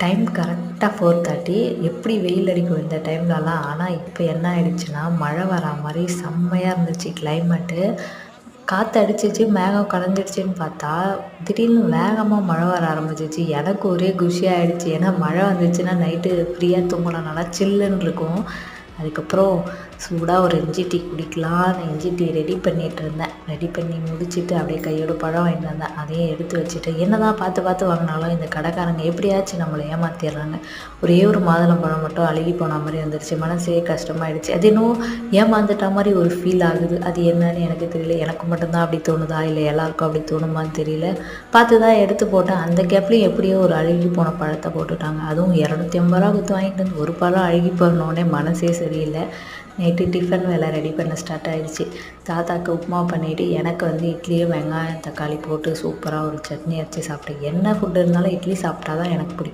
Time கரெக்டாக 4:30 எப்படி வெயில் அடிக்கும் இந்த டைம்லலாம். ஆனால் இப்போ என்ன ஆயிடுச்சுன்னா, மழை வரா மாரி செம்மையா இருந்துச்சு கிளைமேட்டு. காத்து அடிச்சிச்சு, மேகம் கலந்துடுச்சுன்னு பார்த்தா, திடீர்னு வேகமா மழை வர ஆரம்பிச்சிச்சு. எனக்கு ஒரே குஷி ஆயிடுச்சு. ஏன்னா மழை வந்துச்சுன்னா நைட்டு ஃப்ரீயா தூங்கலாம், நல்லா சில்லுன்னு இருக்கும். அதுக்கப்புறம் சூடா ஒரு இஞ்சி டீ குடிக்கலான்னு இஞ்சி டீ ரெடி பண்ணிட்டுருந்தேன். ரெடி பண்ணி முடிச்சுட்டு அப்படியே கையோட பழம் வாங்கிட்டு வந்தேன். அதையும் எடுத்து வச்சுட்டு, என்னதான் பார்த்து பார்த்து வாங்கினாலும் இந்த கடைக்காரங்க எப்படியாச்சும் நம்மள ஏமாத்திர்றாங்க. ஒரே ஒரு மாதுளம்பழம் மட்டும் அழுகி போன மாரி வந்துருச்சு. மனசே கஷ்டமாயிடுச்சு. அது என்னவோ ஏமாந்துட்ட மாரி ஒரு ஃபீல் ஆகுது. அது என்னன்னு எனக்கு தெரியல. எனக்கு மட்டும் தான் அப்படி தோணுதா? இல்லை எல்லாருக்கும் அப்படி தோணுமான்னு தெரியல. பார்த்து தான் எடுத்து போட்டேன். அந்த கேப்லேயும் எப்படியோ ஒரு அழுகி போன பழத்த போட்டுட்டாங்க. அதுவும் ரூ. 250 குடுத்து வாங்கிட்டு வந்து ஒரு பழம் அழுகி போனோனே மனசே சரியில்ல. நைட்டு டிஃபன் வேலை ரெடி பண்ண ஸ்டார்ட் ஆயிடுச்சு. தாத்தாக்கு உப்புமா பண்ணிவிட்டு, எனக்கு வந்து இட்லியும் வெங்காயம், தக்காளி போட்டு சூப்பராக ஒரு சட்னி அரைச்சி சாப்பிட்டேன். என்ன ஃபுட் இருந்தாலும் இட்லி சாப்பிட்டா தான் எனக்கு பிடிக்கும்.